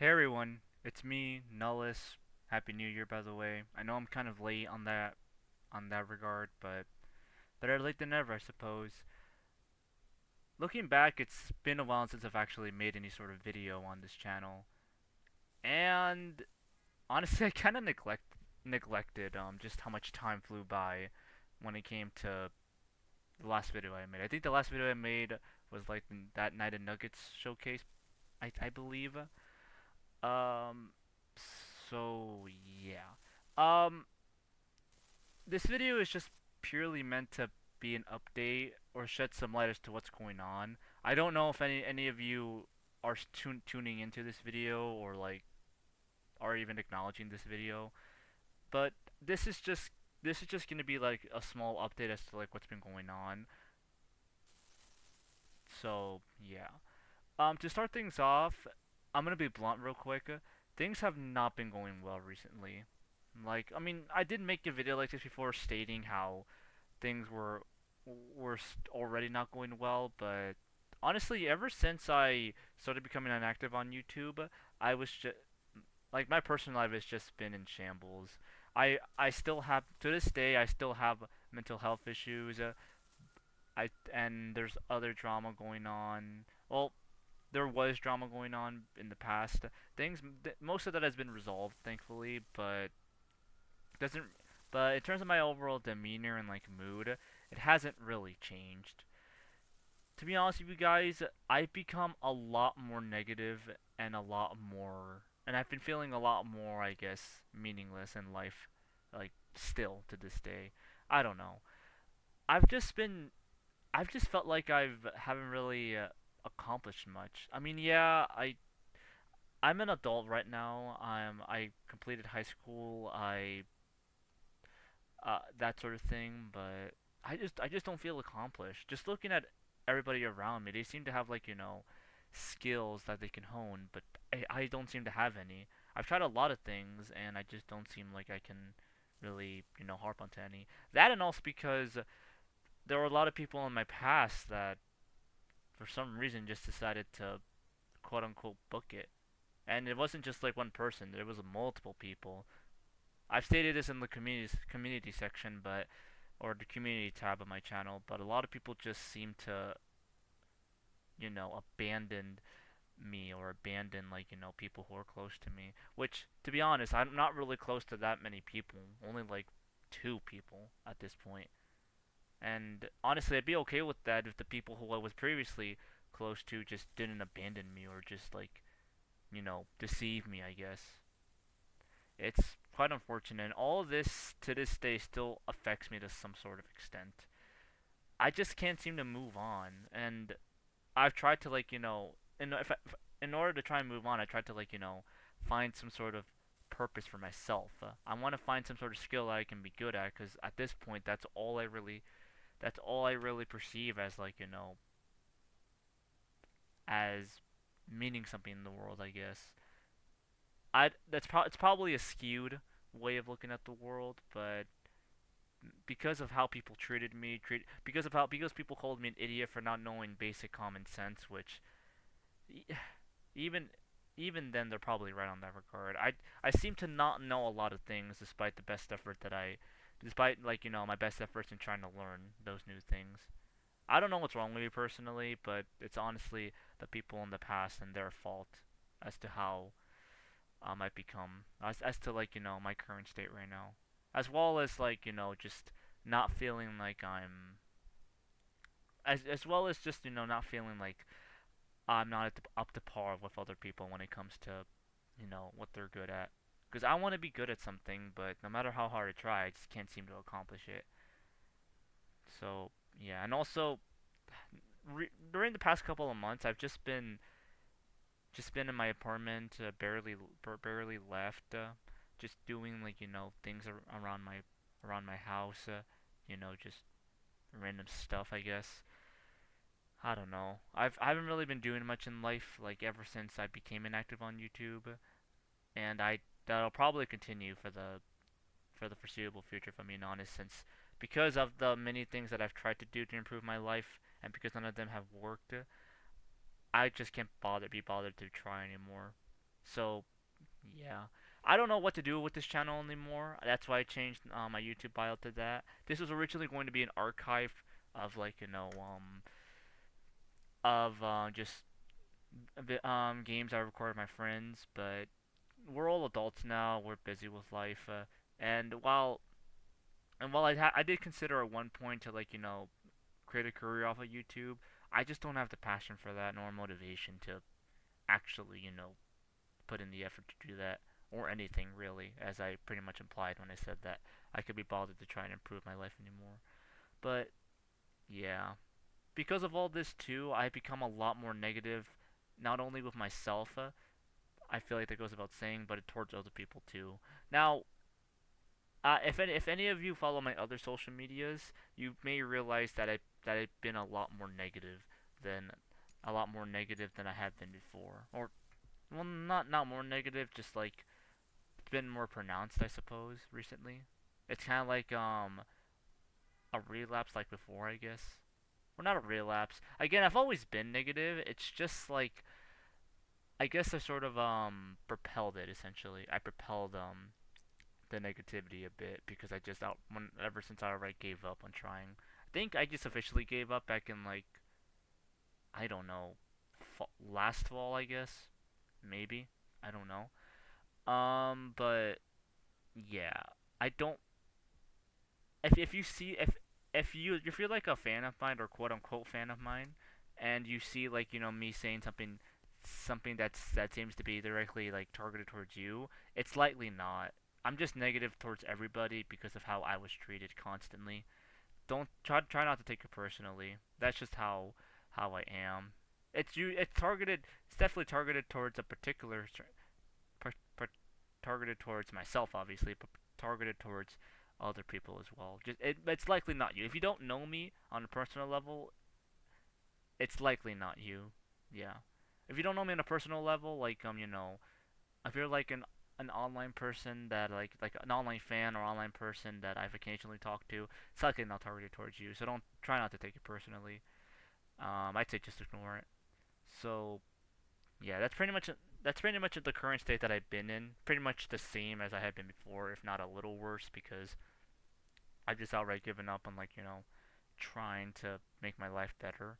Hey everyone, it's me, Nullis. Happy New Year, by the way. I know I'm kind of late on that regard, but better late than never, I suppose. Looking back, it's been a while since I've actually made any sort of video on this channel, and honestly, I kind of neglected just how much time flew by when it came to the last video I made. I think the last video I made was like that Night of Nuggets showcase, I believe. Um, so yeah. Um, this video is just purely meant to be an update or shed some light as to what's going on. I don't know if any of you are tuning into this video or like are even acknowledging this video, but this is just this is just gonna be like a small update as to like what's been going on. So yeah. To start things off, I'm gonna be blunt real quick. Things have not been going well recently. Like, I mean, I did make a video like this before stating how things were already not going well, but honestly, ever since I started becoming inactive on YouTube, I was just like my personal life has just been in shambles. I still have to this day I still have mental health issues. And there's other drama going on. Well, there was drama going on in the past. Most of that has been resolved, thankfully, doesn't. But in terms of my overall demeanor and like mood, it hasn't really changed. To be honest with you guys, I've become a lot more negative and and I've been feeling a lot more, I guess, meaningless in life, like still to this day. I don't know. I've just been, I've just felt like haven't really accomplished much. I mean, yeah, I'm an adult right now. I completed high school. I that sort of thing, but I just don't feel accomplished. Just looking at everybody around me, they seem to have like, skills that they can hone, but I don't seem to have any. I've tried a lot of things and I just don't seem like I can really, harp onto any. That and also because there were a lot of people in my past that for some reason just decided to quote unquote book it. And it wasn't just like one person, there was multiple people. I've stated this in the community section, but or the community tab of my channel, but a lot of people just seem to, abandon me or abandon like, people who are close to me, which to be honest, I'm not really close to that many people, only like two people at this point. And honestly, I'd be okay with that if the people who I was previously close to just didn't abandon me or just like, deceive me, I guess. It's quite unfortunate. And all of this to this day still affects me to some sort of extent. I just can't seem to move on, and I've tried to like in order to try and move on, I tried to like find some sort of purpose for myself. I want to find some sort of skill that I can be good at, because at this point, that's all I really perceive as like as meaning something in the world, I guess. It's probably a skewed way of looking at the world, but because of how people treated me, because people called me an idiot for not knowing basic common sense, which even even then they're probably right on that regard. I seem to not know a lot of things despite like my best efforts in trying to learn those new things. I don't know what's wrong with me personally, but it's honestly the people in the past and their fault as to how I've become as to like my current state right now, as well as like just not feeling like I'm as well as just not feeling like I'm not up to par with other people when it comes to what they're good at. Because I want to be good at something, but no matter how hard I try, I just can't seem to accomplish it. So yeah, and also during the past couple of months, I've just been in my apartment, barely left, just doing like things around my house, just random stuff, I guess. I don't know. I haven't really been doing much in life like ever since I became inactive on YouTube, and I that'll probably continue for the foreseeable future, if I'm being honest, since because of the many things that I've tried to do to improve my life, and because none of them have worked, I just can't be bothered to try anymore. So yeah, I don't know what to do with this channel anymore. That's why I changed my YouTube bio to that. This was originally going to be an archive of like of just games I recorded with my friends, but we're all adults now. We're busy with life, and while I did consider at one point to like create a career off of YouTube, I just don't have the passion for that nor motivation to actually put in the effort to do that or anything really, as I pretty much implied when I said that I could be bothered to try and improve my life anymore. But yeah, because of all this too, I've become a lot more negative, not only with myself. I feel like that goes without saying, but towards other people too. Now, if any of you follow my other social medias, you may realize that I've been than a lot more negative than I have been before. Or well, not more negative, just like it's been more pronounced, I suppose, recently. It's kind of like a relapse like before, I guess. Well, not a relapse. Again, I've always been negative. It's just like I guess I sort of propelled it essentially. I propelled the negativity a bit because I just out when ever since I already gave up on trying. I think I just officially gave up back in like I don't know, last fall I guess, maybe I don't know. But yeah, I don't. If you see if you're like a fan of mine or quote unquote fan of mine, and you see like me saying something that seems to be directly like targeted towards you, it's likely not. I'm just negative towards everybody because of how I was treated constantly. Don't try not to take it personally. That's just how I am. It's targeted. It's definitely targeted towards a particular par, par, targeted towards myself, obviously, but targeted towards other people as well. It's likely not you. If you don't know me on a personal level, it's likely not you. Yeah. If you don't know me on a personal level, like if you're like an online person that like an online fan or online person that I've occasionally talked to, it's likely not targeted towards you. So don't try not to take it personally. I'd say just ignore it. So yeah, that's pretty much the current state that I've been in. Pretty much the same as I had been before, if not a little worse, because I've just outright given up on like trying to make my life better.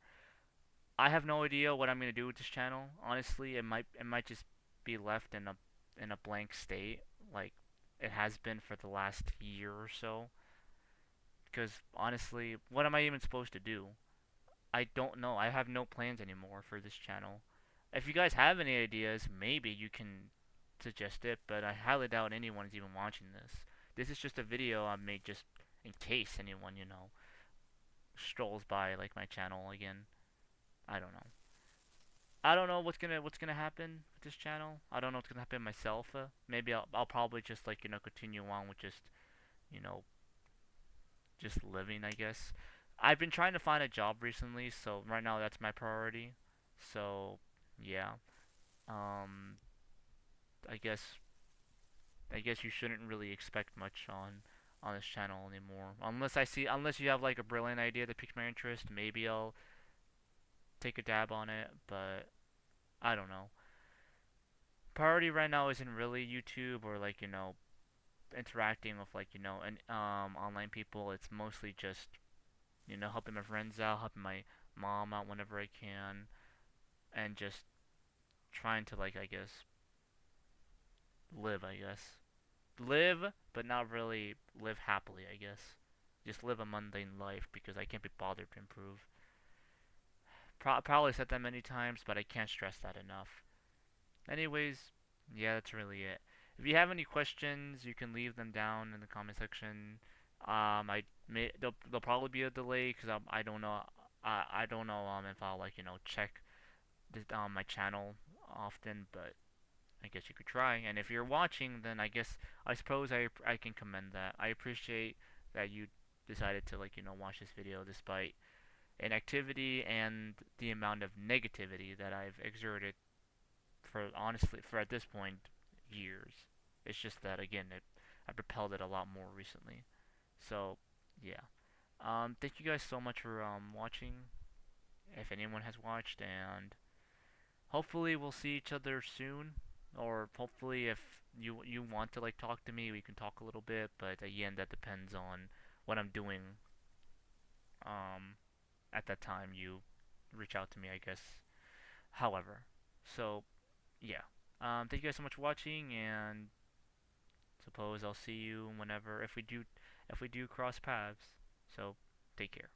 I have no idea what I'm gonna do with this channel. Honestly, it might just be left in a blank state, like it has been for the last year or so. Because honestly, what am I even supposed to do? I don't know. I have no plans anymore for this channel. If you guys have any ideas, maybe you can suggest it, but I highly doubt anyone is even watching this. This is just a video I made just in case anyone, strolls by like my channel again. I don't know. I don't know what's gonna happen with this channel. I don't know what's gonna happen myself. Maybe I'll probably just like continue on with you know just living, I guess. I've been trying to find a job recently, so right now that's my priority. So yeah, um, I guess I guess you shouldn't really expect much on this channel anymore. Unless you have like a brilliant idea that piques my interest, maybe I'll take a dab on it. But I don't know. Priority right now isn't really YouTube or like interacting with like an online people. It's mostly just helping my friends out, helping my mom out whenever I can, and just trying to like I guess live. I guess live, but not really live happily. I guess just live a mundane life because I can't be bothered to improve. Probably said that many times, but I can't stress that enough. Anyways, yeah, that's really it. If you have any questions, you can leave them down in the comment section. I may there'll probably be a delay because I don't know. I don't know if I'll like check my channel often, but I guess you could try. And if you're watching, then I suppose I can commend that. I appreciate that you decided to like watch this video despite inactivity and the amount of negativity that I've exerted for honestly for at this point years. It's just that again I propelled it a lot more recently. So yeah. Thank you guys so much for watching. If anyone has watched, and hopefully we'll see each other soon. or hopefully if you want to like talk to me, we can talk a little bit. But again, that depends on what I'm doing. Um, at that time, you reach out to me, I guess. However, so yeah. Thank you guys so much for watching, and suppose I'll see you whenever if we do cross paths. So take care.